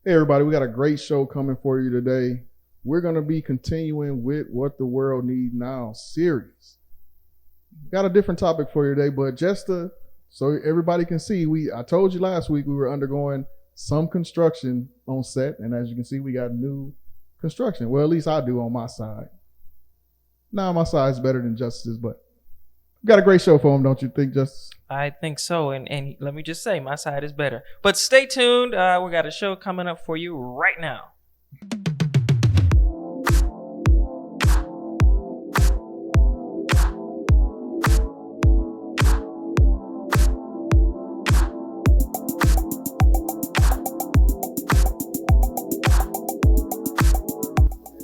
Hey, everybody, we got a great show coming for you today. We're going to be continuing with What the World Needs Now series. Got a different topic for you today, but so everybody can see, I told you last week we were undergoing some construction on set, and as you can see, we got new construction. Well, at least I do on my side. Now, my side's better than Justice's, but we got a great show for him, don't you think, Justice? I think so, and let me just say, my side is better. But stay tuned. We got a show coming up for you right now.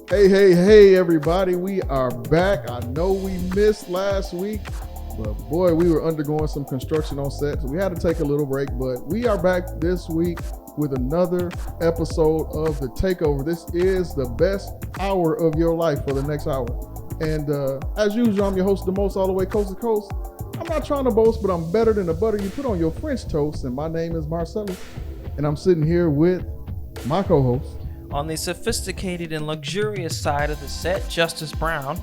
Hey, everybody. We are back. I know we missed last week, but boy, we were undergoing some construction on set, so we had to take a little break, but we are back this week with another episode of the Takeover. This is the best hour of your life for the next hour. And as usual, I'm your host, the most all the way coast to coast. I'm not trying to boast, but I'm better than the butter you put on your French toast, and my name is Marcellus, and I'm sitting here with my co-host. On the sophisticated and luxurious side of the set, Justice Brown.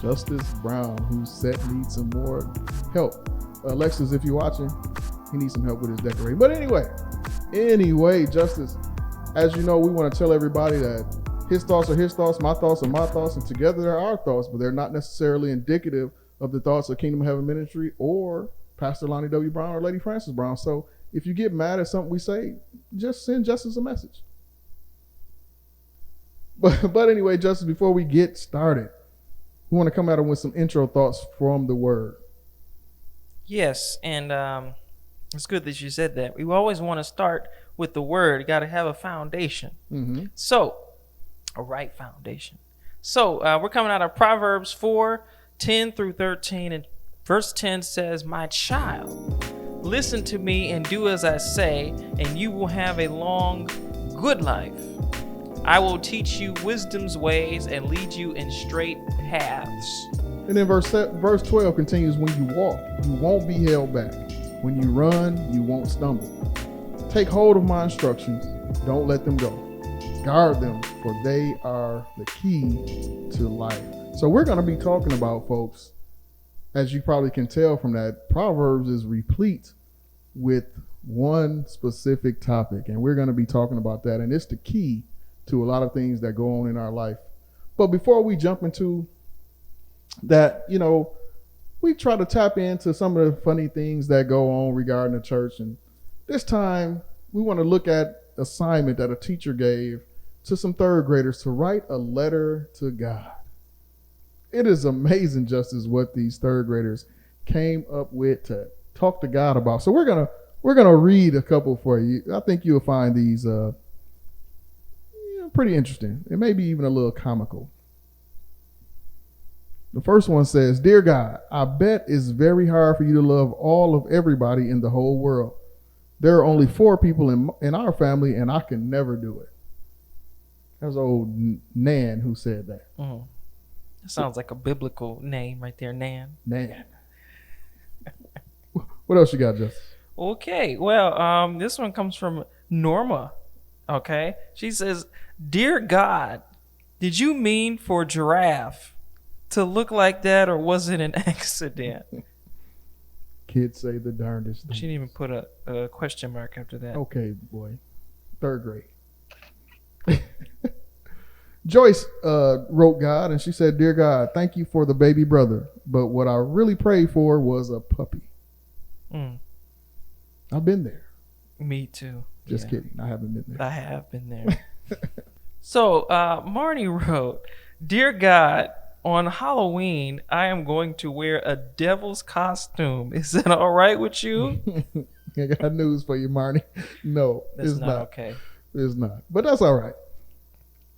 Justice Brown, whose set needs some more help. Alexis, if you're watching, he needs some help with his decorating. But anyway, Justice, as you know, we want to tell everybody that his thoughts are his thoughts, my thoughts are my thoughts, and together they're our thoughts, but they're not necessarily indicative of the thoughts of Kingdom of Heaven Ministry or Pastor Lonnie W. Brown or Lady Francis Brown. So if you get mad at something we say, just send Justice a message. But anyway, Justice, before we get started, we want to come at him with some intro thoughts from the Word. Yes, and it's good that you said that. We always want to start with the Word. You got to have a foundation. Mm-hmm. So, a right foundation. So, we're coming out of Proverbs 4:10-13, and verse 10 says, "My child, listen to me and do as I say, and you will have a long, good life. I will teach you wisdom's ways and lead you in straight paths." And then verse 12 continues, "When you walk, you won't be held back. When you run, you won't stumble. Take hold of my instructions. Don't let them go. Guard them, for they are the key to life." So we're going to be talking about, folks, as you probably can tell from that, Proverbs is replete with one specific topic. And we're going to be talking about that. And it's the key to a lot of things that go on in our life. But before we jump into that, we try to tap into some of the funny things that go on regarding the church. And this time we want to look at assignment that a teacher gave to some third graders to write a letter to God. It is amazing, Justice, what these third graders came up with to talk to God about. So we're gonna read a couple for you. I think you'll find these pretty interesting. It may be even a little comical. The first one says, "Dear God, I bet it's very hard for you to love all of everybody in the whole world. There are only 4 people in our family, and I can never do it." That was old Nan who said that. Mm. That sounds like a biblical name right there, Nan. Nan. What else you got, Justin? Okay, well, this one comes from Norma. Okay, she says, "Dear God, did you mean for giraffe to look like that, or was it an accident?" Kids say the darndest things. She didn't even put a question mark after that. Okay, boy. 3rd grade. Joyce wrote God, and she said, "Dear God, thank you for the baby brother, but what I really prayed for was a puppy." I've been there. Me too. Just kidding. I haven't been there. I have been there. So, Marnie wrote, "Dear God, on Halloween, I am going to wear a devil's costume. Is that all right with you?" I got news for you, Marnie. No, That's it's not. okay. It's not. But that's all right.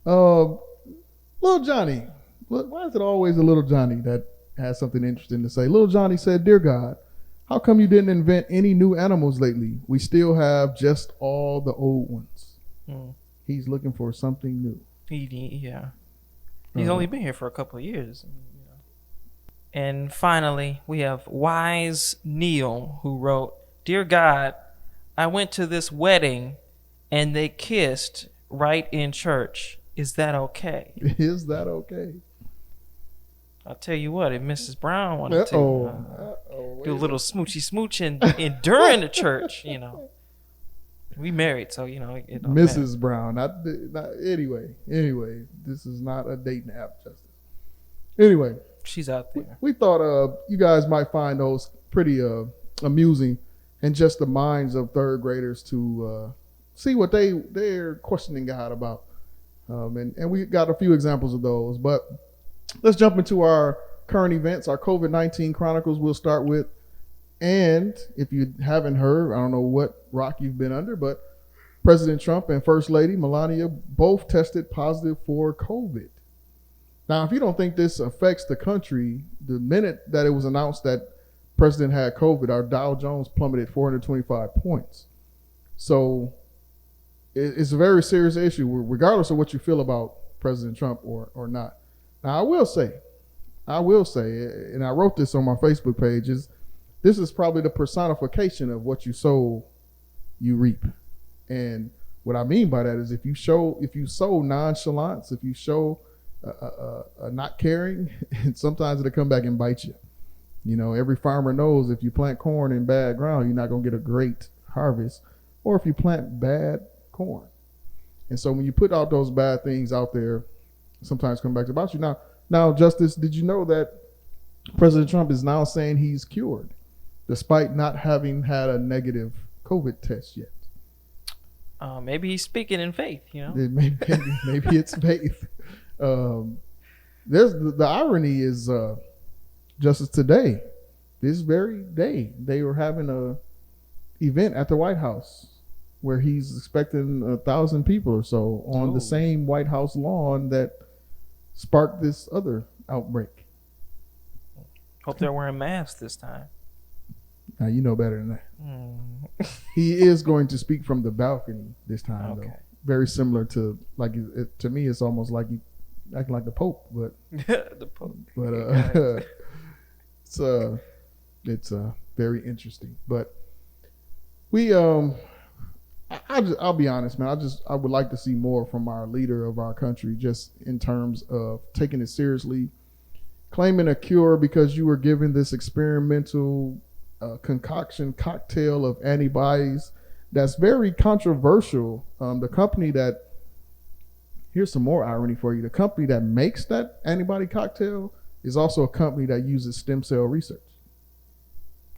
Little Johnny. Why is it always a little Johnny that has something interesting to say? Little Johnny said, "Dear God, how come you didn't invent any new animals lately? We still have just all the old ones." He's looking for something new. Yeah. He's only been here for a couple of years. And finally, we have Wise Neil, who wrote, "Dear God, I went to this wedding and they kissed right in church. Is that okay? Is that okay? I'll tell you what, if Mrs. Brown wanted to do a little smooching during the church, we married, so it don't Mrs. matter. Brown, not anyway. This is not a dating app, Justice. Anyway, She's out there. we thought you guys might find those pretty amusing, and just the minds of third graders to see what they're questioning God about, and we got a few examples of those. But let's jump into our current events, our COVID-19 Chronicles. We'll start with, and if you haven't heard, I don't know what rock you've been under, but President Trump and First Lady Melania both tested positive for COVID. Now, if you don't think this affects the country, the minute that it was announced that President had COVID, our Dow Jones plummeted 425 points. So it's a very serious issue, regardless of what you feel about President Trump or not. Now, I will say, and I wrote this on my Facebook page, this is probably the personification of what you sow, you reap. And what I mean by that is if you sow nonchalance, if you show not caring, sometimes it'll come back and bite you. Every farmer knows if you plant corn in bad ground, you're not going to get a great harvest, or if you plant bad corn. And so when you put out those bad things out there, sometimes come back to bite you. Now, Justice, did you know that President Trump is now saying he's cured, despite not having had a negative COVID test yet? Maybe he's speaking in faith, Maybe it's faith. There's the irony is, Justice, today, this very day, they were having a event at the White House where he's expecting 1,000 people or so on the same White House lawn that sparked this other outbreak. Hope they're wearing masks this time. Now, you know better than that. He is going to speak from the balcony this time, though. Very similar to, to me, it's almost like he acting like the Pope, but the Pope. But it's very interesting. But I'll be honest, man. I would like to see more from our leader of our country, just in terms of taking it seriously, claiming a cure because you were given this experimental concoction cocktail of antibodies that's very controversial. The company that, here's some more irony for you, the company that makes that antibody cocktail is also a company that uses stem cell research.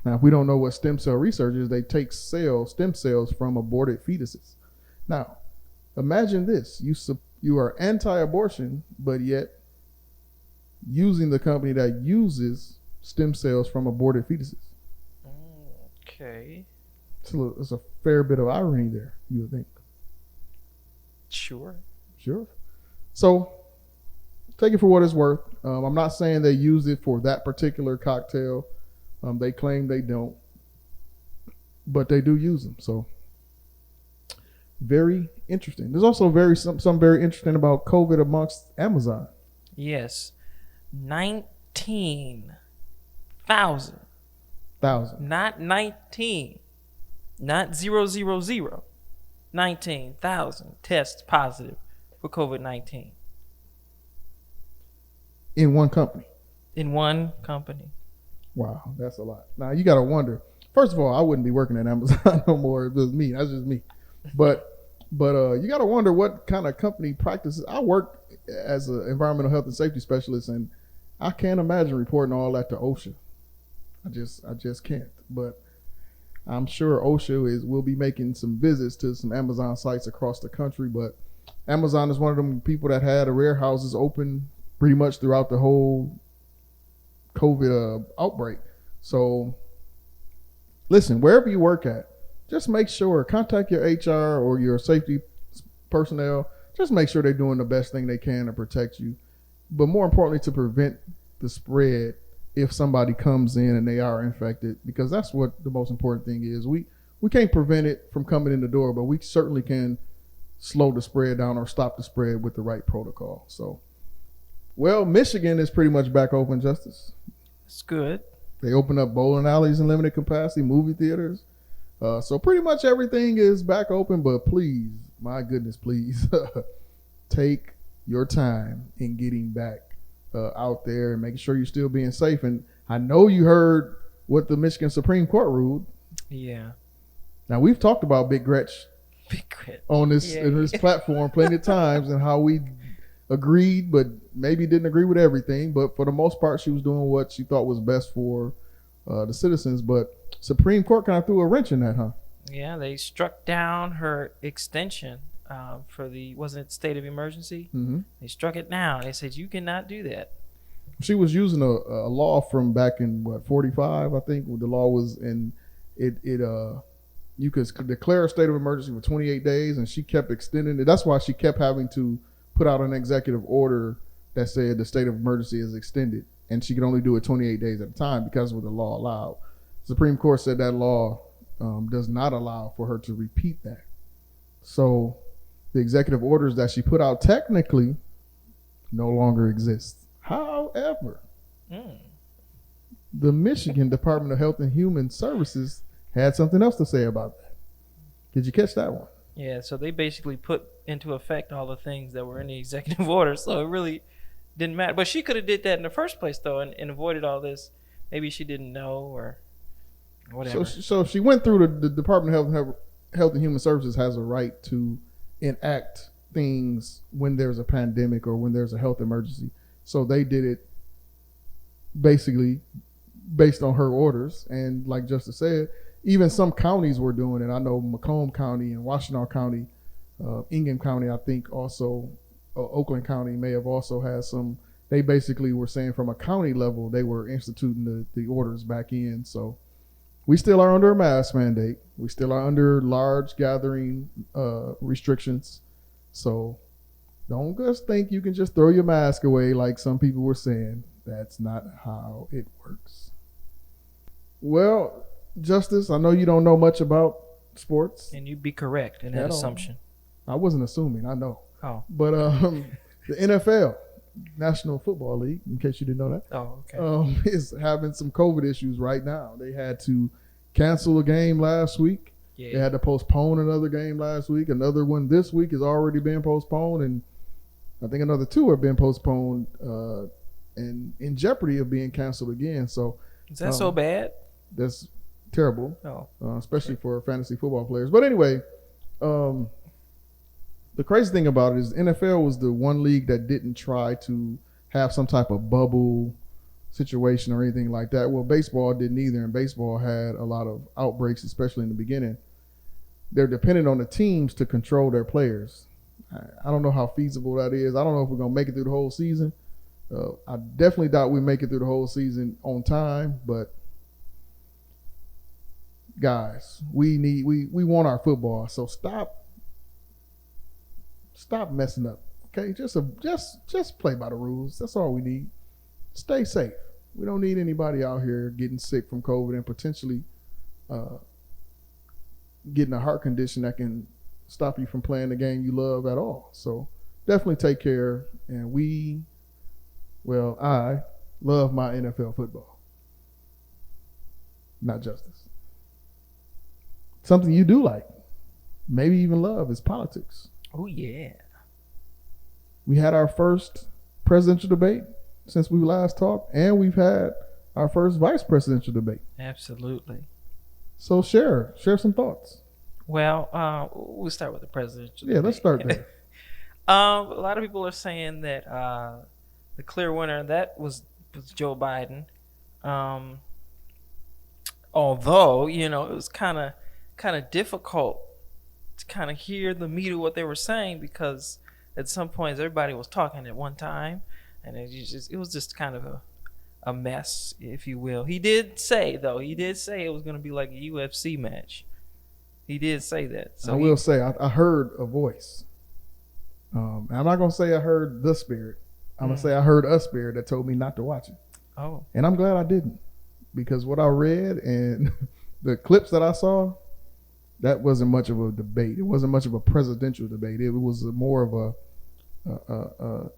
Now, if we don't know what stem cell research is, they take stem cells from aborted fetuses. Now, imagine this. You are anti-abortion, but yet using the company that uses stem cells from aborted fetuses. Okay. So it's a fair bit of irony there, you would think. Sure. So take it for what it's worth. I'm not saying they use it for that particular cocktail. They claim they don't, but they do use them. So very interesting. There's also something very interesting about COVID amongst Amazon. Yes. 19,000. Not 19. Not 000. 19,000 tests positive for COVID-19. In one company. Wow, that's a lot. Now you got to wonder. First of all, I wouldn't be working at Amazon no more if it was me. That's just me. But you got to wonder what kind of company practices. I work as an environmental health and safety specialist, and I can't imagine reporting all that to OSHA. I just can't. But I'm sure OSHA will be making some visits to some Amazon sites across the country. But Amazon is one of them people that had warehouses open pretty much throughout the whole COVID outbreak. So listen, wherever you work at, just make sure, contact your HR or your safety personnel. Just make sure they're doing the best thing they can to protect you, but more importantly, to prevent the spread if somebody comes in and they are infected, because that's what the most important thing is. We can't prevent it from coming in the door, but we certainly can slow the spread down or stop the spread with the right protocol. So, well, Michigan is pretty much back open, Justice. It's good. They open up bowling alleys in limited capacity, movie theaters. So pretty much everything is back open, but please my goodness, please take your time in getting back out there and making sure you're still being safe. And I know you heard what the Michigan Supreme Court ruled. Yeah. Now, we've talked about Big Gretch on this in this platform plenty of times, and how we agreed but maybe didn't agree with everything. But for the most part, she was doing what she thought was best for the citizens. But Supreme Court kind of threw a wrench in that, huh? Yeah, they struck down her extension for wasn't it state of emergency? Mm-hmm. They struck it down. They said you cannot do that. She was using a law from back in 45, I think, when the law was in you could declare a state of emergency for 28 days, and she kept extending it. That's why she kept having to put out an executive order that said the state of emergency is extended, and she could only do it 28 days at a time because of what the law allowed. The Supreme Court said that law does not allow for her to repeat that. So the executive orders that she put out technically no longer exist. However, the Michigan Department of Health and Human Services had something else to say about that. Did you catch that one? Yeah, so they basically put into effect all the things that were in the executive order, so it really didn't matter. But she could have did that in the first place, though, and avoided all this. Maybe she didn't know or whatever. So she went through the Department of Health and Human Services has a right to enact things when there's a pandemic or when there's a health emergency. So they did it basically based on her orders. And like Justice said, even some counties were doing it. I know Macomb County and Washtenaw County, Ingham County, I think also, Oakland County may have also had some. They basically were saying from a county level, they were instituting the orders back in. So we still are under a mask mandate. We still are under large gathering restrictions. So don't just think you can just throw your mask away like some people were saying. That's not how it works. Well, Justice, I know you don't know much about sports. And you'd be correct in that assumption. I wasn't assuming, I know. Oh. But the NFL, National Football League, in case you didn't know that, is having some COVID issues right now. They had to cancel a game last week. Yeah. They had to postpone another game last week. Another one this week has already been postponed, and I think another two are being postponed and in jeopardy of being canceled again. So is that so bad? That's terrible, especially for fantasy football players. But anyway, the crazy thing about it is NFL was the one league that didn't try to have some type of bubble situation or anything like that. Well, baseball didn't either, and baseball had a lot of outbreaks, especially in the beginning. They're dependent on the teams to control their players. I don't know how feasible that is. I don't know if we're going to make it through the whole season. I definitely doubt we make it through the whole season on time, but guys, we want our football. So stop messing up. Okay, just play by the rules. That's all we need. Stay safe. We don't need anybody out here getting sick from COVID and potentially getting a heart condition that can stop you from playing the game you love at all. So definitely take care. And I love my NFL football. Not Justice. Something you do like, maybe even love, is politics. Oh, yeah. We had our first presidential debate since we last talked, and we've had our first vice presidential debate. Absolutely. So share some thoughts. Well, we'll start with the presidential debate. Let's start there. A lot of people are saying that the clear winner, that was Joe Biden. Although, it was kind of difficult to kind of hear the meat of what they were saying, because at some points everybody was talking at one time, and it was just kind of a mess, if you will. He did say it was going to be like a UFC match. He did say that. So I will say I heard a voice. I'm not going to say I heard the spirit. I'm going to say I heard a spirit that told me not to watch it. Oh. And I'm glad I didn't, because what I read and the clips that I saw, that wasn't much of a debate. It wasn't much of a presidential debate. It was more of a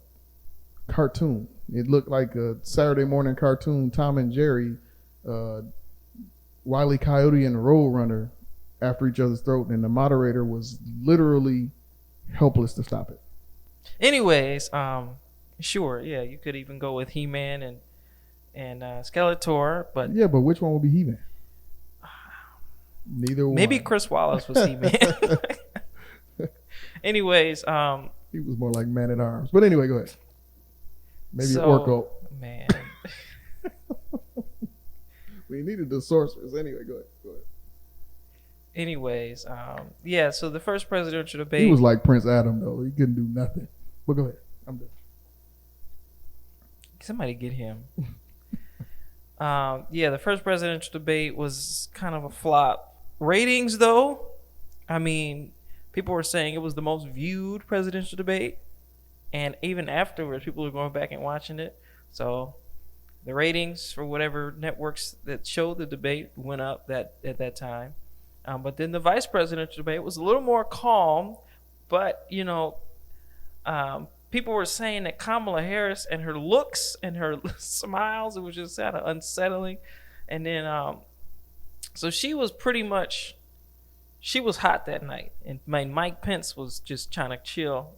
cartoon. It looked like a Saturday morning cartoon, Tom and Jerry, Wile E. Coyote and the Roadrunner after each other's throat, and the moderator was literally helpless to stop it. Anyways, sure, yeah, you could even go with He-Man and Skeletor, but Yeah, but which one will be He-Man? Neither one. maybe Chris Wallace was He-Man. Anyways, he was more like Man at Arms. But anyway, go ahead. Maybe so, Orko. Man. We needed the sorcerers. Anyway, go ahead. Anyways, yeah, so the first presidential debate. He was like Prince Adam, though. He couldn't do nothing. But go ahead. I'm done. Somebody get him. Yeah, the first presidential debate was kind of a flop. Ratings, though, I mean, people were saying it was the most viewed presidential debate. And even afterwards, people were going back and watching it. So the ratings for whatever networks that showed the debate went up at that time. But then the vice presidential debate was a little more calm. But, people were saying that Kamala Harris and her looks and her smiles, it was just kind of unsettling. And then, so she was hot that night. And Mike Pence was just trying to chill,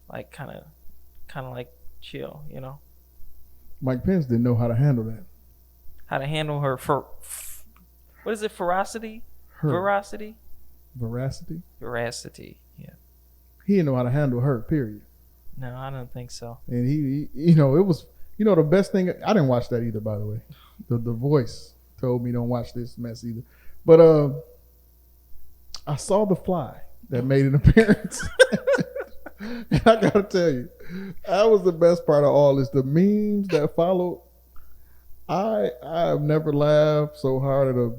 like kind of like chill, Mike Pence didn't know how to handle that. How to handle her what is it? Veracity? Veracity? Veracity, yeah. He didn't know how to handle her, period. No, I don't think so. And he it was, the best thing. I didn't watch that either, by the way. The Voice told me don't watch this mess either. But I saw The Fly that made an appearance. And I gotta tell you, that was the best part of all is the memes that followed. I have never laughed so hard at a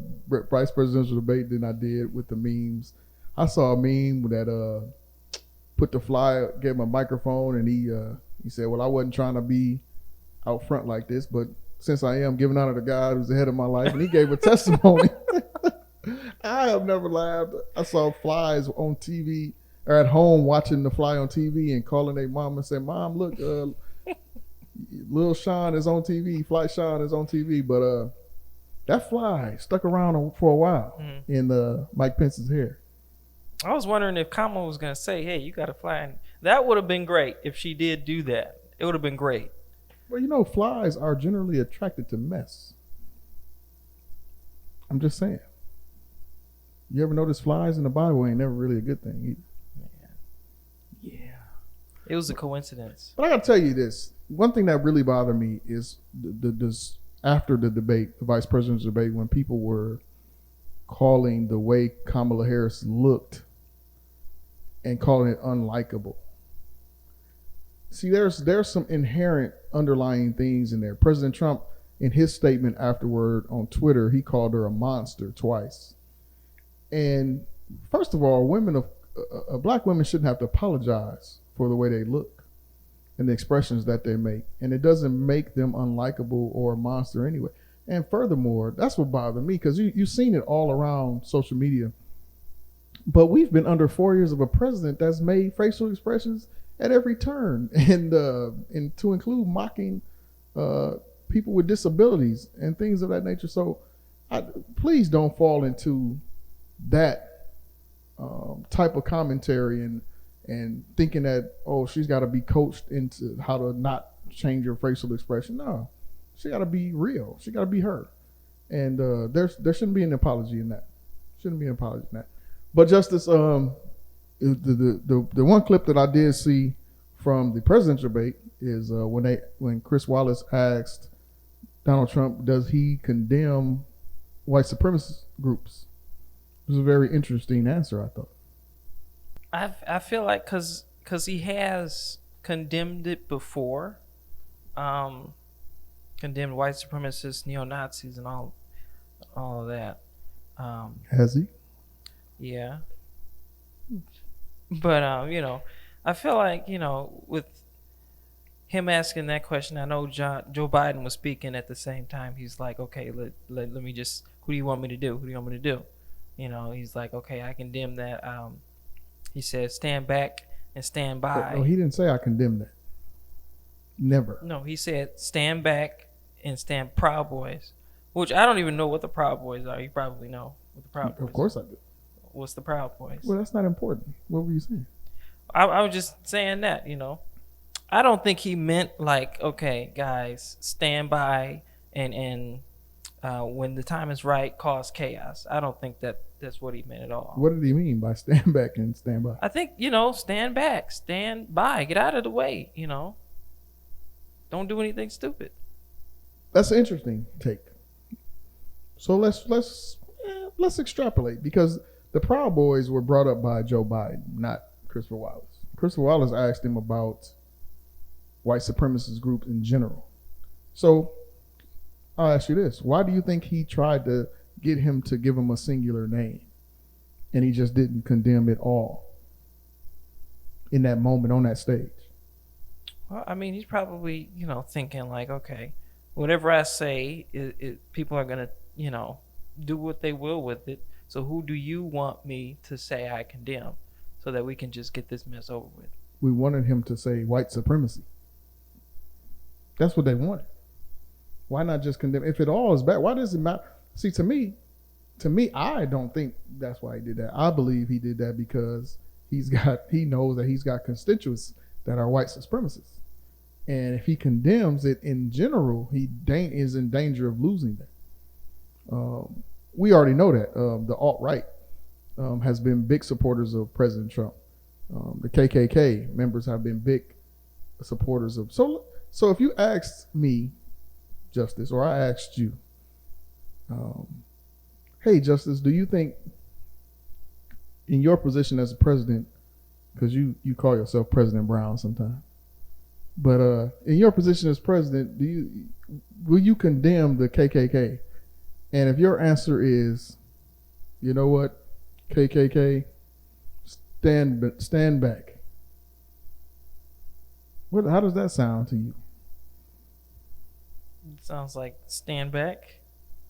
vice presidential debate than I did with the memes. I saw a meme that put The Fly, gave him a microphone, and he said, well, I wasn't trying to be out front like this, but since I am giving honor to God who's the head of my life, and he gave a testimony. I have never laughed. I saw flies on TV or at home watching The Fly on TV and calling their mom and saying, Mom, look, Lil Sean is on TV. Fly Sean is on TV. But that fly stuck around for a while in Mike Pence's hair. I was wondering if Kamala was going to say, hey, you got to fly. And that would have been great if she did do that. It would have been great. Well, flies are generally attracted to mess. I'm just saying. You ever notice flies in the Bible ain't never really a good thing either. Man. Yeah. It was a coincidence. But I got to tell you this. One thing that really bothered me is this after the debate, the vice president's debate, when people were calling the way Kamala Harris looked and calling it unlikable. See, there's some inherent underlying things in there. President Trump, in his statement afterward on Twitter, he called her a monster twice. And first of all, black women shouldn't have to apologize for the way they look and the expressions that they make. And it doesn't make them unlikable or a monster anyway. And furthermore, that's what bothered me, because you've seen it all around social media. But we've been under 4 years of a president that's made facial expressions at every turn, and to include mocking people with disabilities and things of that nature. So please don't fall into that type of commentary and thinking that, oh, she's got to be coached into how to not change her facial expression. No, she got to be real. She got to be her. And there shouldn't be an apology in that. Shouldn't be an apology in that. But Justice, the one clip that I did see from the presidential debate is when Chris Wallace asked Donald Trump, does he condemn white supremacist groups? It was a very interesting answer, I thought. I feel like because he has condemned it before, condemned white supremacists, neo-Nazis, and all of that. Has he? Yeah. But I feel like with him asking that question, I know Joe Biden was speaking at the same time. He's like, okay, let me just, who do you want me to do? Who do you want me to do? He's like, okay, I condemn that. He said, stand back and stand by. No, he didn't say I condemn that. Never. No, he said, stand back and stand Proud Boys, which I don't even know what the Proud Boys are. You probably know what the Proud Boys are. Of course I do. What's the Proud Boys? Well, that's not important. What were you saying? I was just saying that, you know. I don't think he meant like, okay, guys, stand by and when the time is right, cause chaos. I don't think that's what he meant at all. What did he mean by stand back and stand by? I think, stand back, stand by, get out of the way, Don't do anything stupid. That's an interesting take. So let's extrapolate, because the Proud Boys were brought up by Joe Biden, not Christopher Wallace. Christopher Wallace asked him about white supremacist groups in general. So I'll ask you this. Why do you think he tried to get him to give him a singular name and he just didn't condemn it all in that moment on that stage? Well, I mean, he's probably, thinking like, okay, whatever I say, people are going to, do what they will with it. So who do you want me to say I condemn so that we can just get this mess over with? We wanted him to say white supremacy. That's what they wanted. Why not just condemn? If it all is bad, why does it matter? See, to me, I don't think that's why he did that. I believe he did that because he knows that he's got constituents that are white supremacists. And if he condemns it in general, he is in danger of losing that. We already know that the alt-right has been big supporters of President Trump. The KKK members have been big supporters of. So if you asked me, Justice, or I asked you, hey, Justice, do you think in your position as a president, because you call yourself President Brown sometimes, but in your position as president, will you condemn the KKK? And if your answer is, you know what, KKK, stand back. How does that sound to you? It sounds like stand back.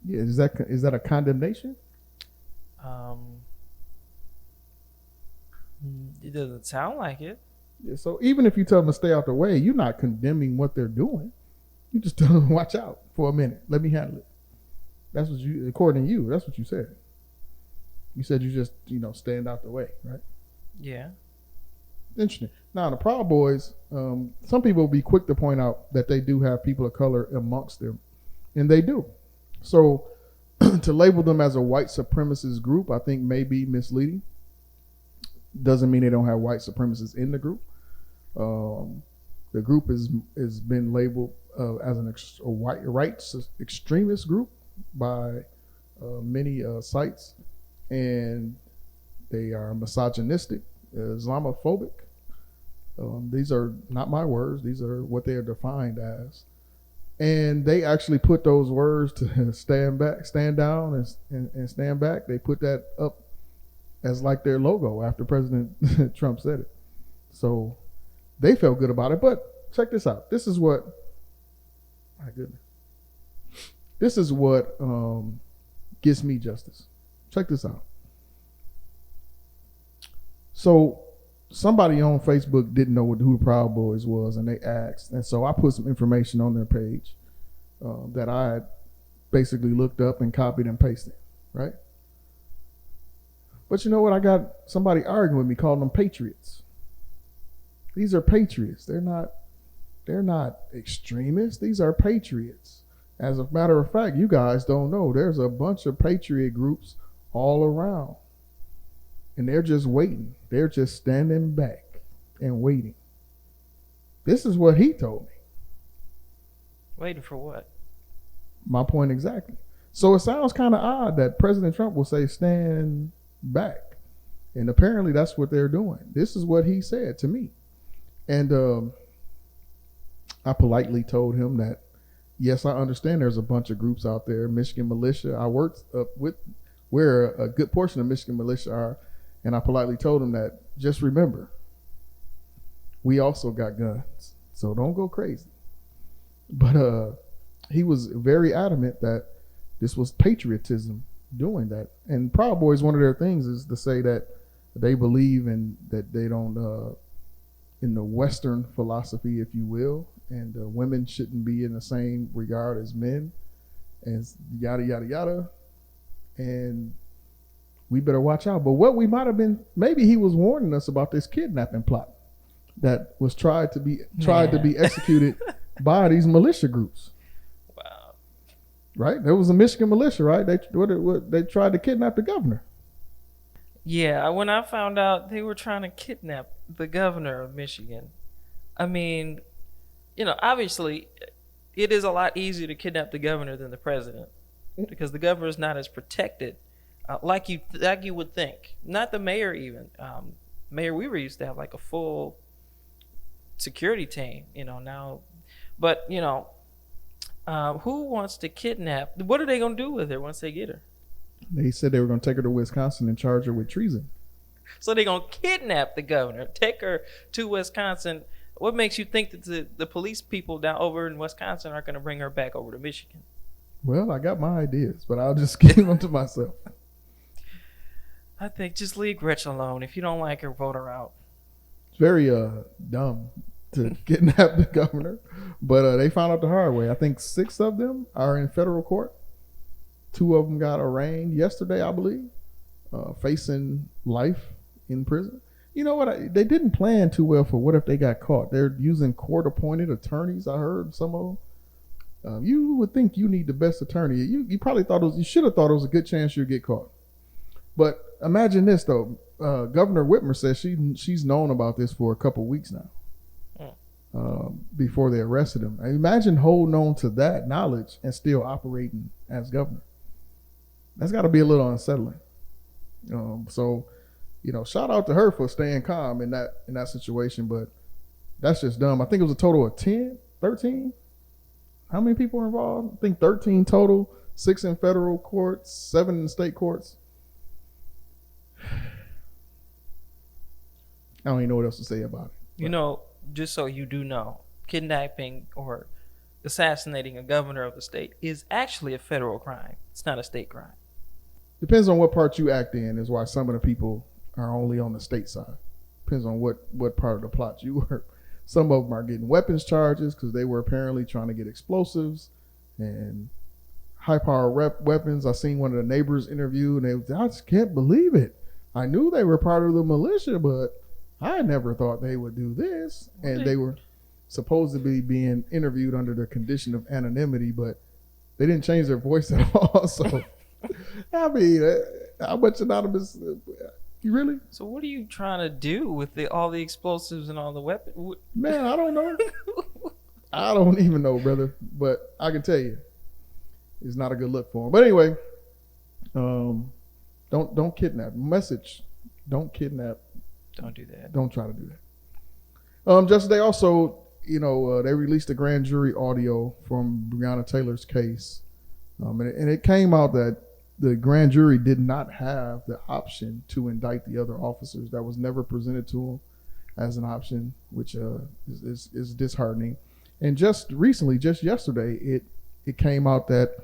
Yeah, is that a condemnation? It doesn't sound like it. Yeah, so even if you tell them to stay out the way, you're not condemning what they're doing. You just tell them, watch out for a minute. Let me handle it. That's what according to you, that's what you said. You said you just, stand out the way, right? Yeah. Interesting. Now, the Proud Boys, some people will be quick to point out that they do have people of color amongst them, and they do. So to label them as a white supremacist group, I think may be misleading. Doesn't mean they don't have white supremacists in the group. The group is been labeled as a white right extremist group by many sites, and they are misogynistic, Islamophobic. These are not my words. These are what they are defined as. And they actually put those words to stand down, and stand back. They put that up as like their logo after President Trump said it. So they felt good about it. But check this out. This is what, my goodness. This is what gets me, Justice. Check this out. So somebody on Facebook didn't know who the Proud Boys was, and they asked. And so I put some information on their page that I had basically looked up and copied and pasted, right? But you know what? I got somebody arguing with me, calling them patriots. These are patriots. They're not extremists. These are patriots. As a matter of fact, you guys don't know, there's a bunch of patriot groups all around. And they're just waiting. They're just standing back and waiting. This is what he told me. Waiting for what? My point exactly. So it sounds kind of odd that President Trump will say stand back. And apparently that's what they're doing. This is what he said to me. And I politely told him that, yes, I understand there's a bunch of groups out there. Michigan Militia, I worked with where a good portion of Michigan Militia are. And I politely told him that, just remember, we also got guns. So don't go crazy. But he was very adamant that this was patriotism doing that. And Proud Boys, one of their things is to say that they believe in that they don't, in the Western philosophy, if you will, and women shouldn't be in the same regard as men, and yada, yada, yada. And we better watch out. But what we might have been, maybe he was warning us about this kidnapping plot that was tried to be executed by these militia groups. Wow. Right? There was a Michigan militia, right? They tried to kidnap the governor. Yeah, when I found out they were trying to kidnap the governor of Michigan, I mean, obviously, it is a lot easier to kidnap the governor than the president because the governor is not as protected like you would think. Not the mayor even. Mayor Weaver used to have like a full security team, now. But, who wants to kidnap? What are they going to do with her once they get her? They said they were going to take her to Wisconsin and charge her with treason. So they're going to kidnap the governor, take her to Wisconsin. What makes you think that the police people down over in Wisconsin aren't going to bring her back over to Michigan? Well, I got my ideas, but I'll just keep them to myself. I think just leave Gretchen alone. If you don't like her, vote her out. It's very dumb to kidnap the governor, but they found out the hard way. I think 6 of them are in federal court. 2 of them got arraigned yesterday, I believe, facing life in prison. You know what? They didn't plan too well for what if they got caught. They're using court-appointed attorneys. I heard some of them. You would think you need the best attorney. You probably you should have thought it was a good chance you'd get caught. But imagine this though. Governor Whitmer says she's known about this for a couple weeks now. Before they arrested him. Imagine holding on to that knowledge and still operating as governor. That's got to be a little unsettling. So, shout out to her for staying calm in that situation, but that's just dumb. I think it was a total of 13. How many people were involved? I think 13 total, 6 in federal courts, 7 in state courts. I don't even know what else to say about it. Just so you do know, kidnapping or assassinating a governor of the state is actually a federal crime. It's not a state crime. Depends on what part you act in is why some of the people are only on the state side. Depends on what part of the plot you were. Some of them are getting weapons charges because they were apparently trying to get explosives and high-power weapons. I seen one of the neighbors interview, and I just can't believe it. I knew they were part of the militia, but I never thought they would do this. And they were supposed to be being interviewed under the condition of anonymity, but they didn't change their voice at all. So, I mean, how much anonymous? You really? So what are you trying to do with all the explosives and all the weapons? Man, I don't know. I don't even know, brother. But I can tell you, it's not a good look for him. But anyway, don't kidnap. Message: don't kidnap. Don't do that. Don't try to do that. Just they also, they released a grand jury audio from Breonna Taylor's case, and it came out that the grand jury did not have the option to indict the other officers. That was never presented to them as an option, which is disheartening. And just recently, just yesterday, it came out that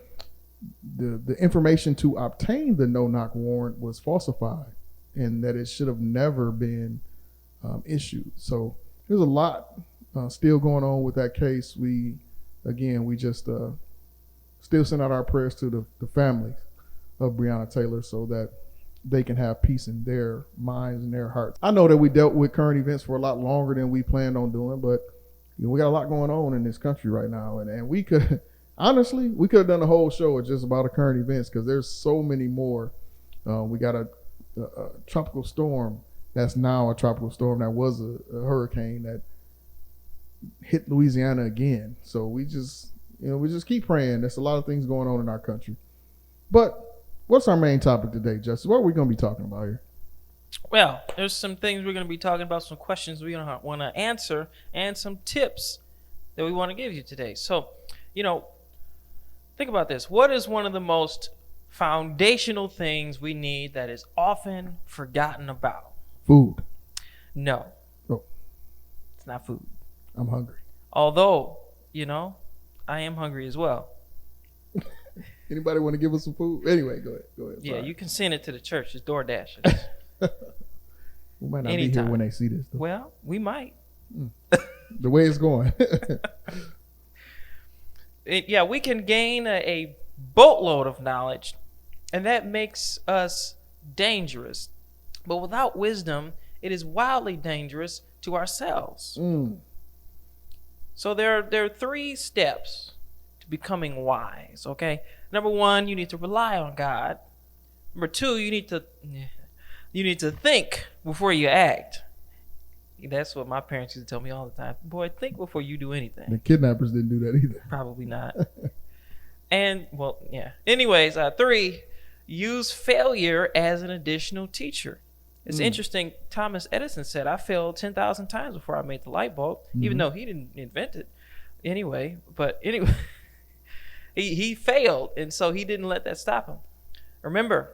the information to obtain the no-knock warrant was falsified, and that it should have never been issued. So there's a lot still going on with that case. We just still send out our prayers to the families of Breonna Taylor so that they can have peace in their minds and their hearts. I know that we dealt with current events for a lot longer than we planned on doing, but we got a lot going on in this country right now. And we could, honestly, we could have done a whole show just about the current events because there's so many more. We got a tropical storm that's now a tropical storm that was a hurricane that hit Louisiana again. So we just keep praying. There's a lot of things going on in our country. But what's our main topic today, Justin? What are we going to be talking about here? Well, there's some things we're going to be talking about, some questions we want to answer, and some tips that we want to give you today. So, think about this. What is one of the most foundational things we need that is often forgotten about? Food. No. Oh. It's not food. I'm hungry. Although, I am hungry as well. Anybody want to give us some food? Anyway, go ahead. Yeah, Sorry. you can send it to the church. It's DoorDash. We might not Anytime. be here when they see this, though. Well, we might. The way it's going. We can gain a boatload of knowledge, and that makes us dangerous, but without wisdom, it is wildly dangerous to ourselves. So there are 3 steps to becoming wise, okay? Number 1, you need to rely on God. Number 2, you need to think before you act. That's what my parents used to tell me all the time. Boy, think before you do anything. The kidnappers didn't do that either. Probably not. And, well, yeah. Anyways, 3, use failure as an additional teacher. It's interesting. Thomas Edison said, I failed 10,000 times before I made the light bulb, even though he didn't invent it. Anyway, he failed, and so he didn't let that stop him. Remember,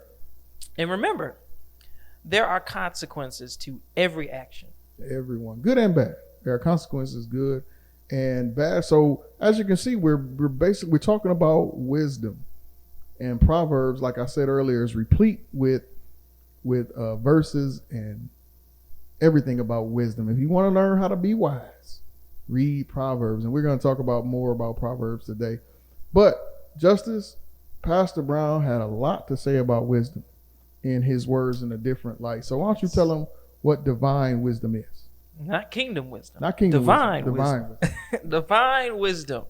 there are consequences to every action. Everyone, good and bad. There are consequences, good and bad. So as you can see, we're talking about wisdom, and Proverbs, like I said earlier, is replete with verses and everything about wisdom. If you want to learn how to be wise, read Proverbs, and we're going to talk about more about Proverbs today. But Justice, Pastor Brown had a lot to say about wisdom in his words in a different light. So why don't you tell them what divine wisdom is? Not kingdom wisdom. Not kingdom divine wisdom. wisdom. Divine wisdom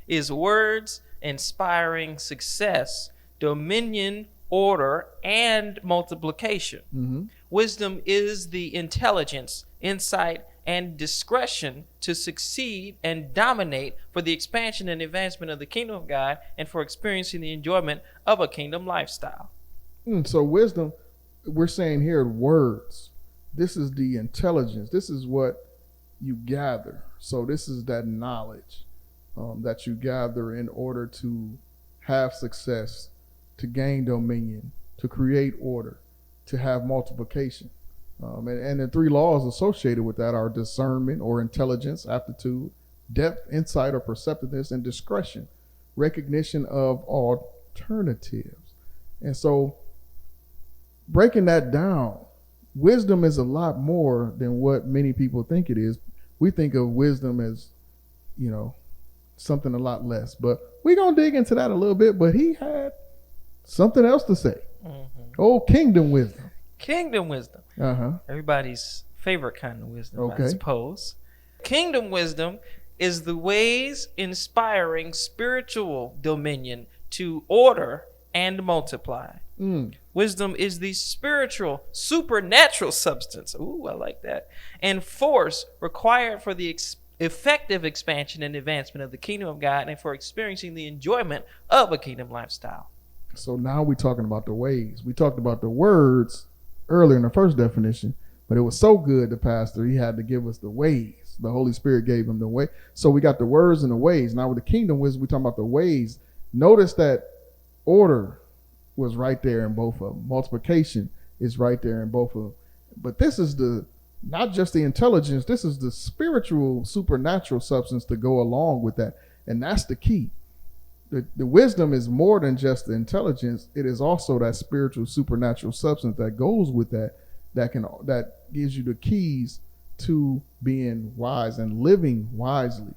is words inspiring success, dominion, order, and multiplication. Wisdom is the intelligence, insight, and discretion to succeed and dominate for the expansion and advancement of the kingdom of God and for experiencing the enjoyment of a kingdom lifestyle. So wisdom, we're saying here, words. This is the intelligence. This is what you gather. So this is that knowledge that you gather in order to have success, to gain dominion, to create order, to have multiplication. And the 3 laws associated with that are discernment or intelligence, aptitude, depth, insight or perceptiveness, and discretion, recognition of alternatives. And so breaking that down, wisdom is a lot more than what many people think it is. We think of wisdom as, something a lot less, but we're going to dig into that a little bit. But he had something else to say. Oh, kingdom wisdom. Kingdom wisdom. Everybody's favorite kind of wisdom, I suppose. Kingdom wisdom is the ways inspiring spiritual dominion to order and multiply. Wisdom is the spiritual, supernatural substance. Ooh, I like that. And force required for the effective expansion and advancement of the kingdom of God and for experiencing the enjoyment of a kingdom lifestyle. So now we're talking about the ways. We talked about the words earlier in the first definition, but it was so good, the pastor, he had to give us the ways. The Holy Spirit gave him the way. So we got the words and the ways. Now with the kingdom wisdom, we're talking about the ways. Notice that order was right there in both of them. Multiplication is right there in both of them. But this is not just the intelligence, this is the spiritual, supernatural substance to go along with that. And that's the key. The wisdom is more than just the intelligence. It is also that spiritual, supernatural substance that goes with that gives you the keys to being wise and living wisely.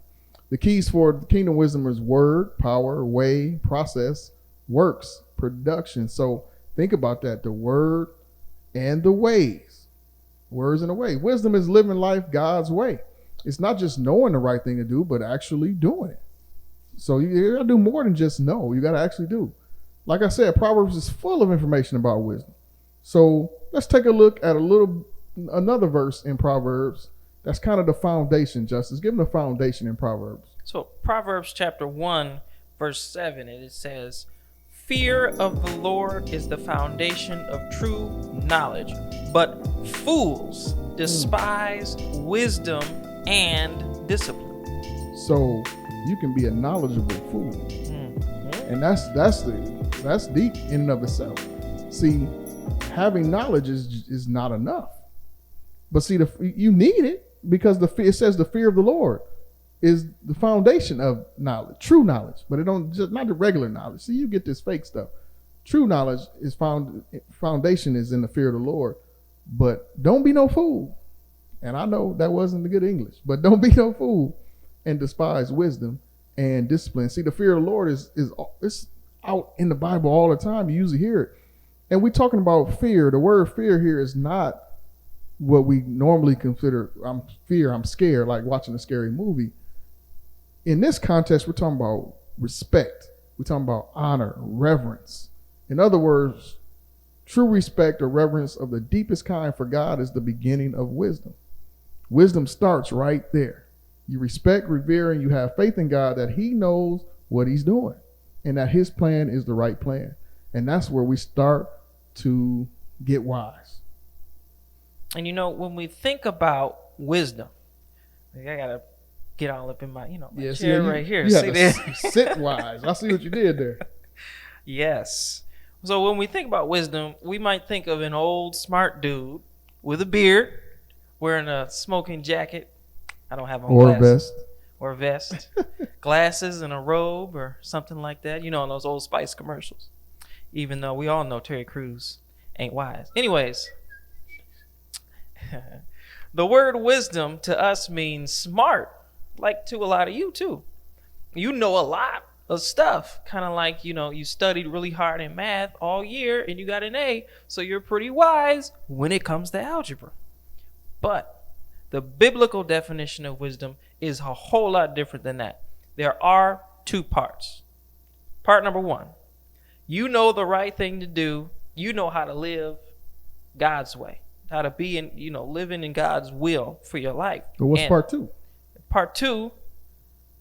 The keys for the kingdom wisdom is word, power, way, process, works, production. So think about that, the word and the ways. Words and the way. Wisdom is living life God's way. It's not just knowing the right thing to do, but actually doing it. So you got to do more than just know. You got to actually do. Like I said, Proverbs is full of information about wisdom. So let's take a look at another verse in Proverbs. That's kind of the foundation, Justice. Give them the foundation in Proverbs. So Proverbs chapter 1, verse 7, it says, "Fear of the Lord is the foundation of true knowledge, but fools despise wisdom and discipline." So you can be a knowledgeable fool, and that's deep in and of itself. See, having knowledge is not enough, but see, you need it because it says the fear of the Lord is the foundation of knowledge, true knowledge, but not the regular knowledge. See, you get this fake stuff. True knowledge is foundation is in the fear of the Lord, but don't be no fool. And I know that wasn't the good English, but don't be no fool and despise wisdom and discipline. See, the fear of the Lord is out in the Bible all the time. You usually hear it. And we're talking about fear. The word fear here is not what we normally consider I'm scared, like watching a scary movie. In this context, we're talking about respect. We're talking about honor, reverence. In other words, true respect or reverence of the deepest kind for God is the beginning of wisdom. Wisdom starts right there. You respect, revere, and you have faith in God that he knows what he's doing and that his plan is the right plan. And that's where we start to get wise. And when we think about wisdom, I gotta get all up in my, my chair right here. You See have that? to sit wise. I see what you did there. Yes. So when we think about wisdom, we might think of an old smart dude with a beard, wearing a smoking jacket. I don't have on glasses. Or vest. Glasses and a robe or something like that. In those Old Spice commercials. Even though we all know Terry Crews ain't wise. Anyways. The word wisdom to us means smart, like to a lot of you too. You know a lot of stuff, kind of like, you studied really hard in math all year and you got an A, so you're pretty wise when it comes to algebra. But the biblical definition of wisdom is a whole lot different than that. There are two parts. Part number one, you know the right thing to do. You know how to live God's way. How to be in, living in God's will for your life. But what's part two? Part two,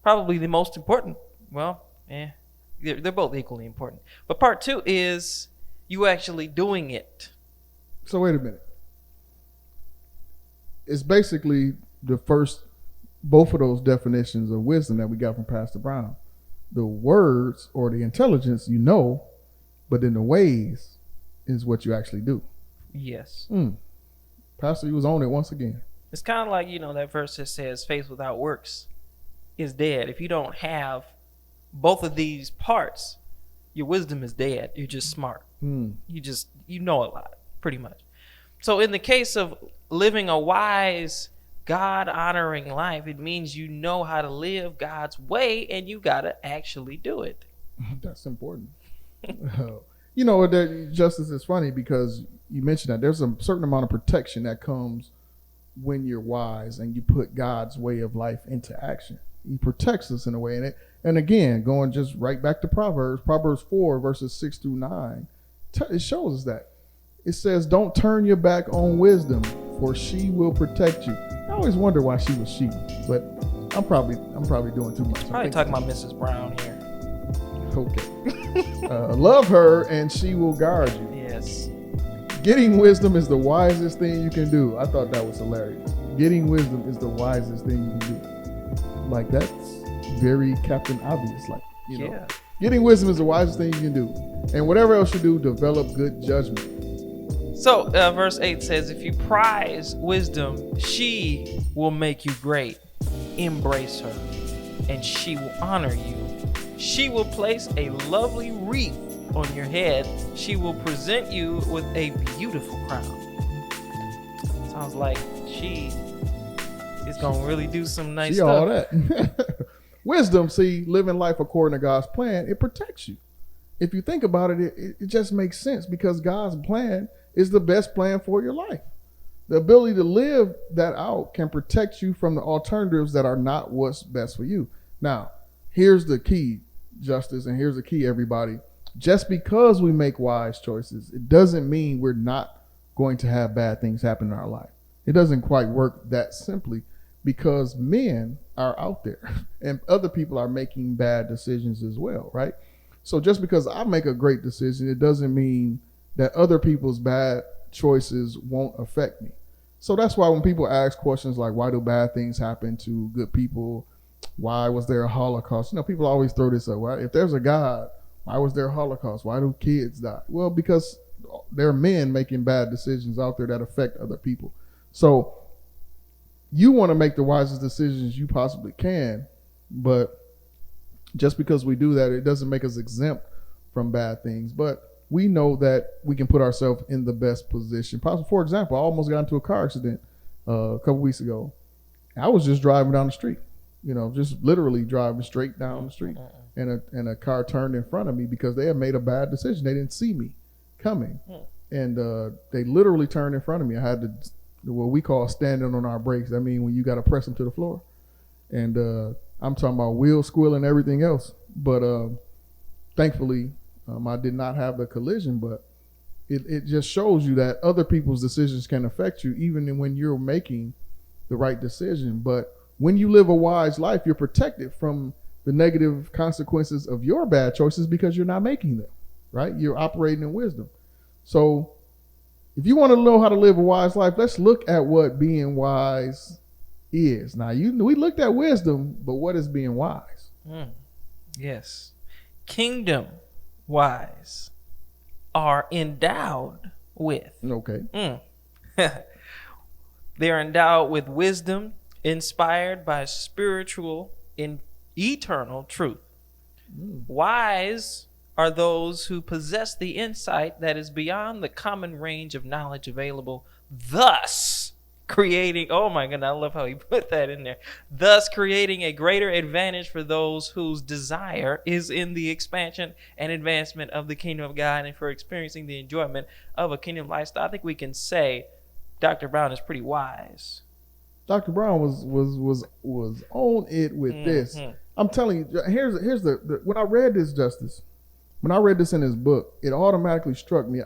probably the most important. Well, they're both equally important. But part two is you actually doing it. So wait a minute. It's basically both of those definitions of wisdom that we got from Pastor Brown. The words or the intelligence, but then the ways is what you actually do. Yes. Pastor, he was on it once again. It's kind of like, that verse that says faith without works is dead. If you don't have both of these parts, your wisdom is dead. You're just smart. You know a lot, pretty much. So in the case of living a wise, God-honoring life, it means you know how to live God's way and you got to actually do it. That's important. Justice is funny because you mentioned that there's a certain amount of protection that comes when you're wise and you put God's way of life into action. He protects us in a way. And again, going just right back to Proverbs 4 verses 6 through 9, it shows us that. It says, don't turn your back on wisdom, for she will protect you. I always wonder why she was she, but I'm probably doing too much. Probably talking about Mrs. Brown here. Okay. Love her and she will guard you. Yes. Getting wisdom is the wisest thing you can do. I thought that was hilarious. Getting wisdom is the wisest thing you can do. Like, that's very Captain Obvious. Like, Yeah. Getting wisdom is the wisest thing you can do. And whatever else you do, develop good judgment. So verse 8 says, if you prize wisdom, she will make you great. Embrace her, and she will honor you. She will place a lovely wreath on your head. She will present you with a beautiful crown. Sounds like she is going to really do some nice stuff. All that. Wisdom, living life according to God's plan, it protects you. If you think about it, it just makes sense because God's plan is the best plan for your life. The ability to live that out can protect you from the alternatives that are not what's best for you. Now, here's the key, Justice, and here's the key, everybody. Just because we make wise choices, it doesn't mean we're not going to have bad things happen in our life. It doesn't quite work that simply because men are out there and other people are making bad decisions as well, right? So just because I make a great decision, it doesn't mean that other people's bad choices won't affect me. So that's why when people ask questions like, why do bad things happen to good people? Why was there a Holocaust? People always throw this up. If there's a God, why was there a Holocaust? Why do kids die? Well, because there are men making bad decisions out there that affect other people. So you want to make the wisest decisions you possibly can, but just because we do that, it doesn't make us exempt from bad things. But we know that we can put ourselves in the best position. For example, I almost got into a car accident a couple weeks ago. I was just driving down the street, just literally driving straight down the street. And a car turned in front of me because they had made a bad decision. They didn't see me. coming. And they literally turned in front of me. I had to, what we call standing on our brakes. I mean, when you got to press them to the floor. And I'm talking about wheel squeal and everything else. But thankfully, I did not have the collision. But it just shows you that other people's decisions can affect you, even when you're making the right decision. But when you live a wise life, you're protected from the negative consequences of your bad choices because you're not making them, right? You're operating in wisdom. So if you want to know how to live a wise life, let's look at what being wise is. Now, we looked at wisdom, but what is being wise? Yes. Kingdom wise are endowed with. Okay. They are endowed with wisdom, inspired by spiritual and eternal truth. Wise are those who possess the insight that is beyond the common range of knowledge available, thus creating, oh my goodness, I love how he put that in there, thus creating a greater advantage for those whose desire is in the expansion and advancement of the kingdom of God and for experiencing the enjoyment of a kingdom lifestyle. I think we can say Dr. Brown is pretty wise. Dr. Brown was on it with this. I'm telling you, here's the when I read this, Justice, when I read this in his book, it automatically struck me.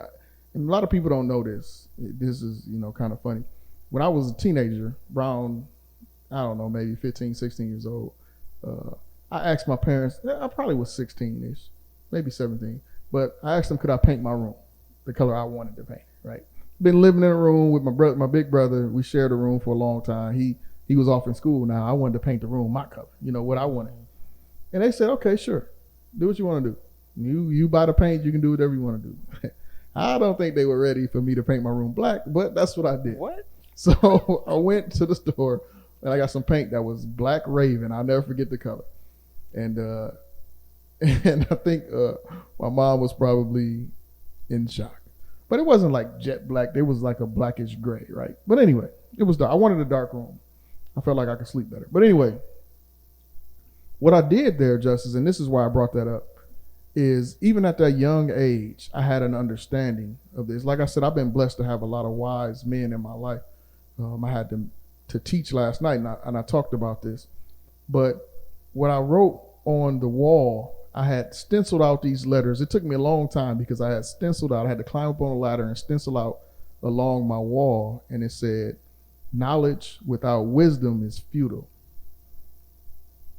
And a lot of people don't know this. This is, kind of funny. When I was a teenager, around, I don't know, maybe 15, 16 years old, I asked my parents, I probably was 16-ish, maybe 17, but I asked them, could I paint my room the color I wanted to paint, right? Been living in a room with my big brother. We shared a room for a long time. He was off in school now. I wanted to paint the room my color, what I wanted. And they said, okay, sure. Do what you want to do. You buy the paint, you can do whatever you want to do. I don't think they were ready for me to paint my room black, but that's what I did. What? So I went to the store and I got some paint that was black raven. I'll never forget the color. And I think my mom was probably in shock. But it wasn't like jet black. It was like a blackish gray, right? But anyway, it was dark. I wanted a dark room. I felt like I could sleep better. But anyway, what I did there, Justice, and this is why I brought that up, is even at that young age, I had an understanding of this. Like I said, I've been blessed to have a lot of wise men in my life. I had to teach last night, and I talked about this. But what I wrote on the wall, I had stenciled out these letters. It took me a long time because I had stenciled out. I had to climb up on a ladder and stencil out along my wall. And it said, knowledge without wisdom is futile.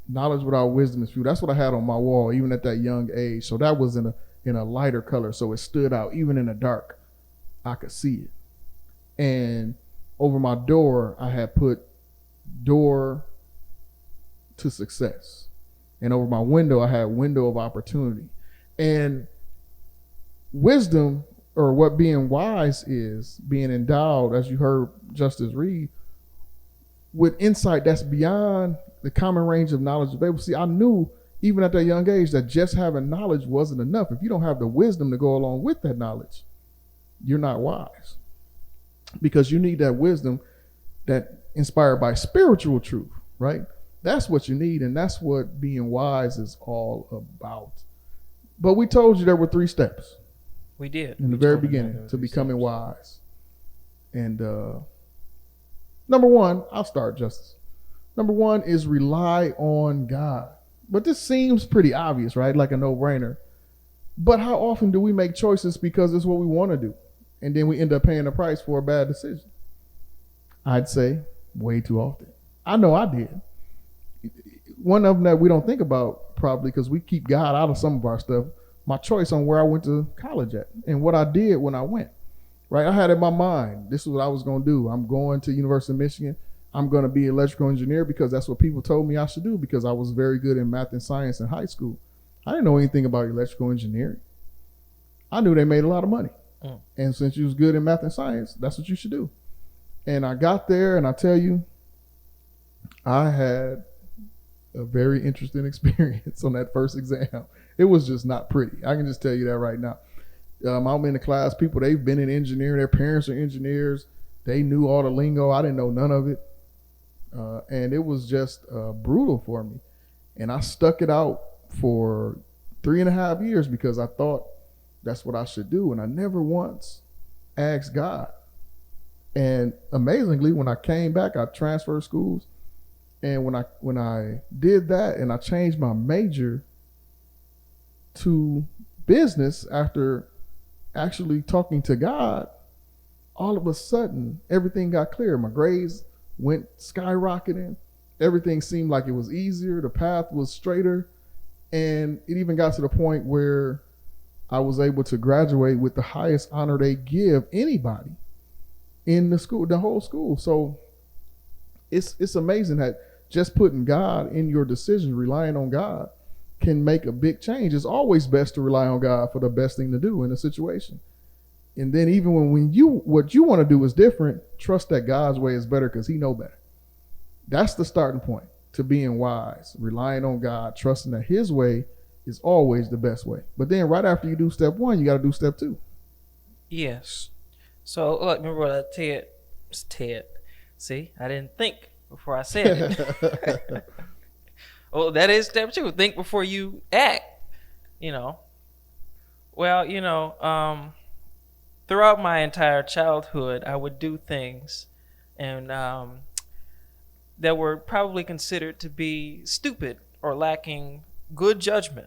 Knowledge without wisdom is futile. That's what I had on my wall, even at that young age. So that was in a lighter color. So it stood out. Even in the dark, I could see it. And over my door, I had put door to success. And over my window, I had window of opportunity. And wisdom, or what being wise is, being endowed, as you heard Justice read, with insight that's beyond the common range of knowledge available. See, I knew even at that young age that just having knowledge wasn't enough. If you don't have the wisdom to go along with that knowledge, you're not wise. Because you need that wisdom that inspired by spiritual truth, right? That's what you need, and that's what being wise is all about. But we told you there were 3 steps. We did. In the very beginning to becoming wise. And number 1, I'll start, Justice. Number 1 is rely on God. But this seems pretty obvious, right? Like a no-brainer. But how often do we make choices because it's what we want to do? And then we end up paying the price for a bad decision? I'd say way too often. I know I did. One of them that we don't think about probably because we keep God out of some of our stuff, my choice on where I went to college at and what I did when I went, right? I had in my mind, this is what I was going to do. I'm going to University of Michigan. I'm going to be an electrical engineer because that's what people told me I should do because I was very good in math and science in high school. I didn't know anything about electrical engineering. I knew they made a lot of money. And since you was good in math and science, that's what you should do. And I got there and I tell you, I had a very interesting experience on that first exam. It was just not pretty. I can just tell you that right now. I'm in the class, people, they've been in engineering, their parents are engineers. They knew all the lingo. I didn't know none of it. And it was just brutal for me. And I stuck it out for 3.5 years because I thought that's what I should do. And I never once asked God. And amazingly, when I came back, I transferred schools. And when I did that and I changed my major to business after actually talking to God, all of a sudden everything got clear. My grades went skyrocketing. Everything seemed like it was easier. The path was straighter. And it even got to the point where I was able to graduate with the highest honor they give anybody in the school, the whole school. So it's amazing that just putting God in your decisions, relying on God, can make a big change. It's always best to rely on God for the best thing to do in a situation. And then even when what you want to do is different, trust that God's way is better because he know better. That's the starting point to being wise, relying on God, trusting that his way is always the best way. But then right after you do step 1, you got to do step 2. Yes. So look, remember what Ted. See, I didn't think before I said it. Well, that is step 2. Think before you act, Well, throughout my entire childhood, I would do things and that were probably considered to be stupid or lacking good judgment.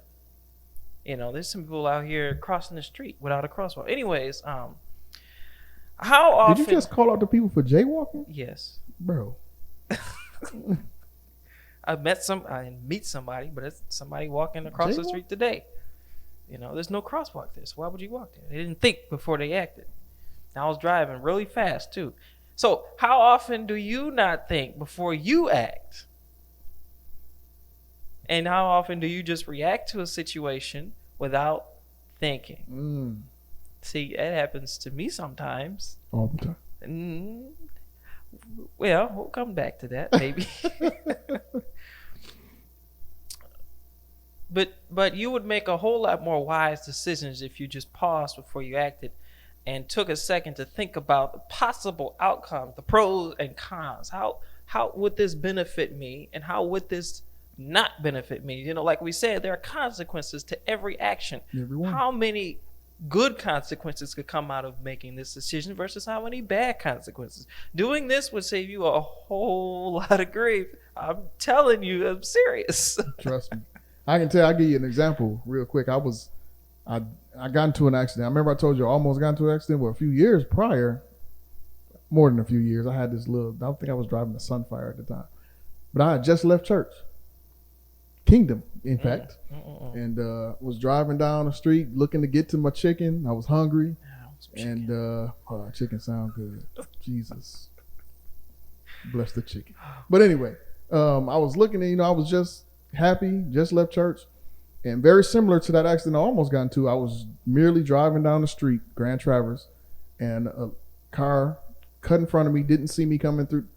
There's some people out here crossing the street without a crosswalk. Anyways, how often... Did you just call out the people for jaywalking? Yes. Bro. I meet somebody, but it's somebody walking across the street today. There's no crosswalk there, so why would you walk there? They didn't think before they acted. And I was driving really fast too. So how often do you not think before you act? And how often do you just react to a situation without thinking? See, that happens to me sometimes. All the time. Well, we'll come back to that maybe. But you would make a whole lot more wise decisions if you just paused before you acted and took a second to think about the possible outcomes, the pros and cons. How would this benefit me, and how would this not benefit me? Like we said, there are consequences to every action. Everyone. How many good consequences could come out of making this decision versus how many bad consequences? Doing this would save you a whole lot of grief. I'm telling you, I'm serious. Trust me. I can tell. I'll give you an example real quick. I got into an accident. I remember I told you I almost got into an accident. Well, a few years prior, more than a few years, I had this I don't think I was driving a Sunfire at the time, but I had just left church. Kingdom, in fact, and was driving down the street looking to get to my chicken. I was hungry, and chicken sound good. Jesus, bless the chicken. But anyway, I was looking at, I was just happy, just left church, and very similar to that accident I almost got into. I was merely driving down the street, Grand Traverse, and a car cut in front of me, didn't see me coming through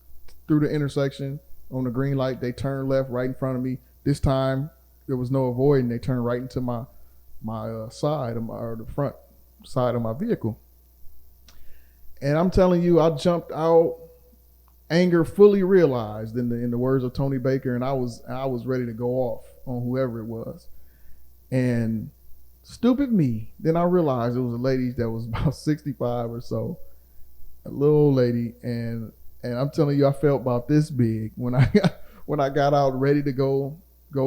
the intersection on the green light. They turned left right in front of me. This time there was no avoiding. They turned right into my side of the front side of my vehicle. And I'm telling you, I jumped out, anger fully realized in the words of Tony Baker, and I was ready to go off on whoever it was. And stupid me, then I realized it was a lady that was about 65 or so, a little old lady, and I'm telling you, I felt about this big when I got out ready to go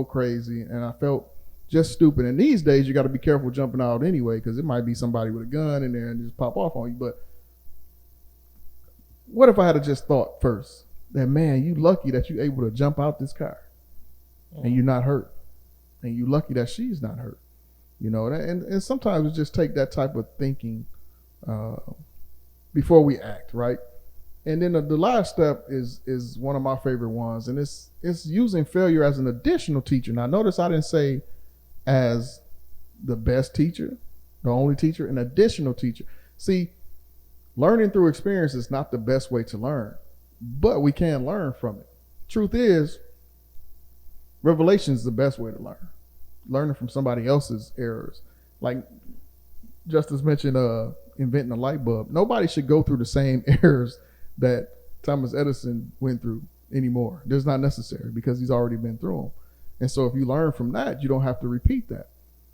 crazy, and I felt just stupid. And these days you got to be careful jumping out anyway, because it might be somebody with a gun in there and just pop off on you. But what if I had just thought first that, man, you lucky that you're able to jump out this car and you're not hurt, and you lucky that she's not hurt, and sometimes we just take that type of thinking before we act, right? And then the last step is one of my favorite ones, and it's using failure as an additional teacher. Now, notice I didn't say as the best teacher, the only teacher, an additional teacher. See, learning through experience is not the best way to learn, but we can learn from it. Truth is, revelation is the best way to learn. Learning from somebody else's errors. Like Justus mentioned, inventing a light bulb. Nobody should go through the same errors that Thomas Edison went through anymore. It's not necessary because he's already been through them. And so if you learn from that, you don't have to repeat that.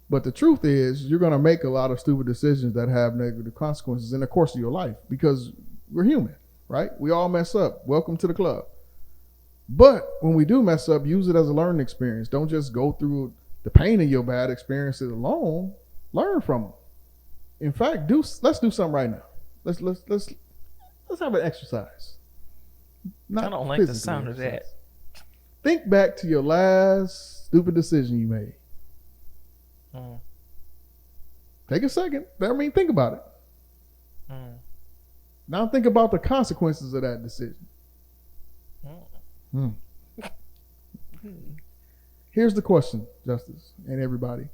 But the truth is, you're going to make a lot of stupid decisions that have negative consequences in the course of your life because we're human, right? We all mess up. Welcome to the club. But when we do mess up, use it as a learning experience. Don't just go through the pain of your bad experiences alone. Learn from them. In fact, let's do something right now. Let's have an exercise. I don't like the sound of that. Think back to your last stupid decision you made. Take a second. Think about it. Now think about the consequences of that decision. Here's the question, Justice and everybody.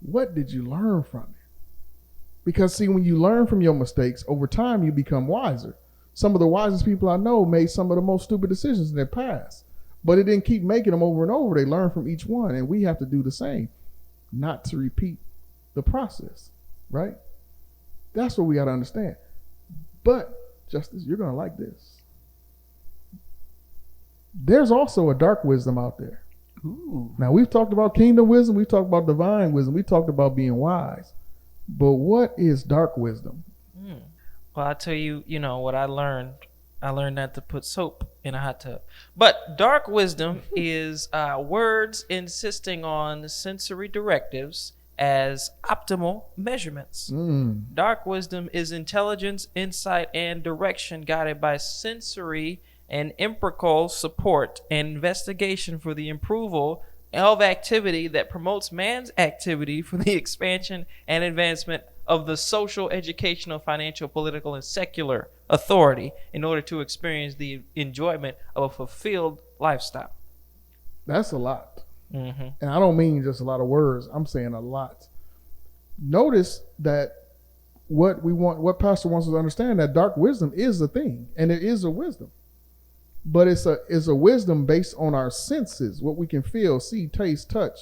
What did you learn from it? Because see, when you learn from your mistakes, over time you become wiser. Some of the wisest people I know made some of the most stupid decisions in their past, but it didn't keep making them over and over. They learn from each one, and we have to do the same, not to repeat the process, right? That's what we got to understand. But, Justice, you're going to like this. There's also a dark wisdom out there. Ooh. Now, we've talked about kingdom wisdom. We've talked about divine wisdom. We talked about being wise. But what is dark wisdom? Well, I'll tell you, what I learned. I learned not to put soap in a hot tub. But dark wisdom is words insisting on sensory directives as optimal measurements. Dark wisdom is intelligence, insight, and direction guided by sensory and empirical support and investigation for the approval of activity that promotes man's activity for the expansion and advancement of the social, educational, financial, political, and secular authority in order to experience the enjoyment of a fulfilled lifestyle. That's a lot. And I don't mean just a lot of words. I'm saying a lot. Notice that what Pastor wants us to understand, that dark wisdom is a thing, and it is a wisdom. But it's a wisdom based on our senses, what we can feel, see, taste, touch,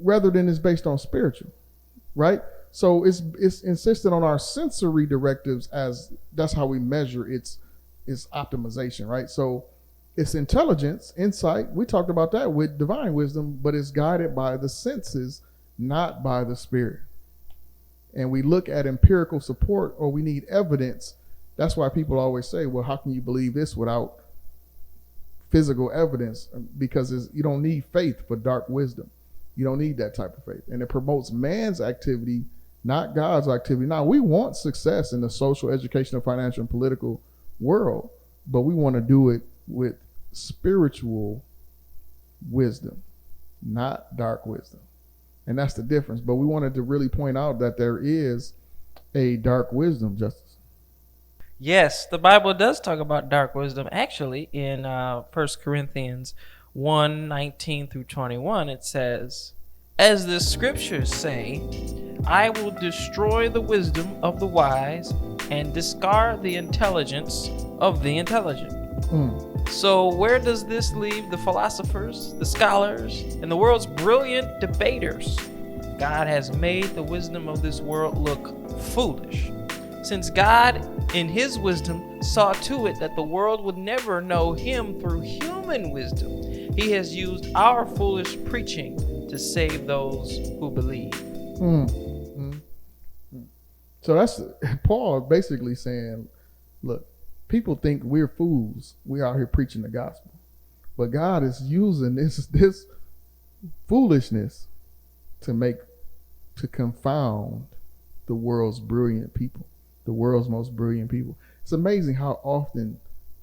rather than it's based on spiritual, right? So it's insistent on our sensory directives, as that's how we measure its optimization, right? So it's intelligence, insight. We talked about that with divine wisdom, but it's guided by the senses, not by the spirit. And we look at empirical support, or we need evidence. That's why people always say, well, how can you believe this without physical evidence? Because you don't need faith for dark wisdom. You don't need that type of faith. And it promotes man's activity, not God's activity. Now, we want success in the social, educational, financial, and political world, but we want to do it with spiritual wisdom, not dark wisdom. And that's the difference. But we wanted to really point out that there is a dark wisdom, Justice. Yes, the Bible does talk about dark wisdom. Actually, in 1 Corinthians 1:19 through 21, it says, as the scriptures say, I will destroy the wisdom of the wise and discard the intelligence of the intelligent. So where does this leave the philosophers, the scholars, and the world's brilliant debaters? God has made the wisdom of this world look foolish. Since God, in his wisdom, saw to it that the world would never know him through human wisdom, he has used our foolish preaching to save those who believe. So that's Paul basically saying, look, people think we're fools. We're out here preaching the gospel. But God is using this foolishness to confound the world's brilliant people. The world's most brilliant people. It's amazing how often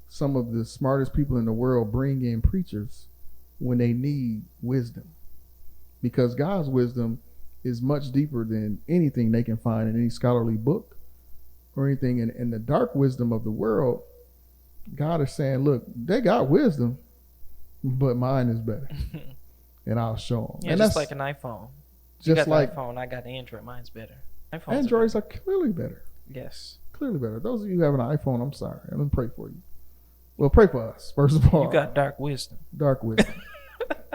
some of the smartest people in the world bring in preachers when they need wisdom, because God's wisdom is much deeper than anything they can find in any scholarly book or anything. In the dark wisdom of the world, God is saying, look, they got wisdom, but mine is better. And I'll show them. Yeah, and just that's like an iPhone. just You got like the iPhone, I got the Android. Mine's better. Androids are clearly better. Yes. Clearly better. Those of you who have an iPhone, I'm sorry. I'm going to pray for you. Well, pray for us, first of all. You got dark wisdom. Dark wisdom.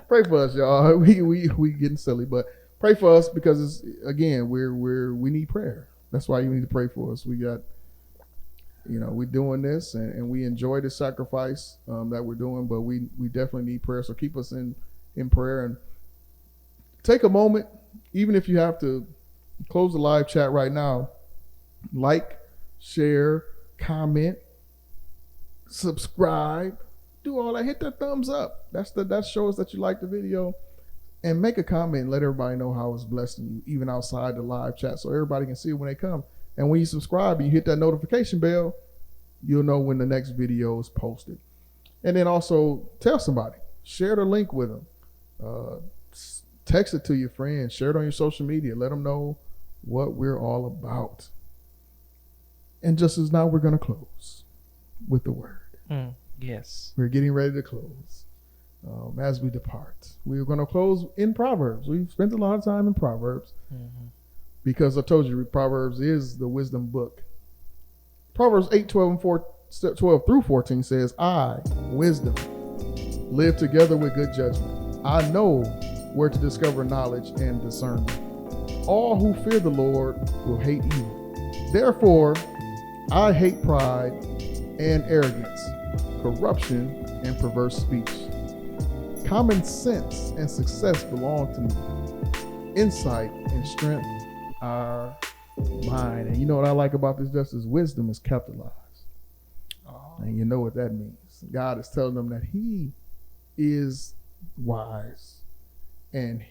Pray for us, y'all. We getting silly, but pray for us, because we need prayer. That's why you need to pray for us. We got, we're doing this and we enjoy the sacrifice that we're doing, but we definitely need prayer. So keep us in prayer. And take a moment, even if you have to close the live chat right now, like, share, comment, subscribe, do all that. Hit that thumbs up. That shows that you like the video. And make a comment and let everybody know how it's blessing you, even outside the live chat, so everybody can see it when they come. And when you subscribe and you hit that notification bell, you'll know when the next video is posted. And then also tell somebody. Share the link with them. Text it to your friends. Share it on your social media. Let them know what we're all about. And just as now, we're going to close with the word. Yes. We're getting ready to close. As we depart, we're going to close in Proverbs. We've spent a lot of time in Proverbs because I told you Proverbs is the wisdom book. Proverbs 8:12 through 14 says, I, wisdom, live together with good judgment. I know where to discover knowledge and discernment. All who fear the Lord will hate evil. Therefore, I hate pride and arrogance, corruption and perverse speech. Common sense and success belong to me. Insight and strength are mine. And you know what I like about this, Justice? Wisdom is capitalized. And you know what that means. God is telling them that he is wise. And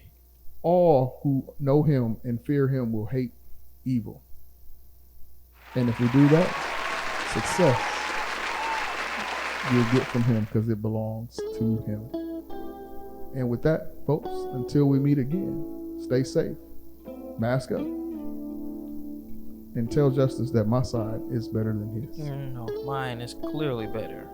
all who know him and fear him will hate evil. And if we do that, success you'll get from him because it belongs to him. And with that, folks, until we meet again, stay safe, mask up, and tell Justice that my side is better than his. No, mine is clearly better.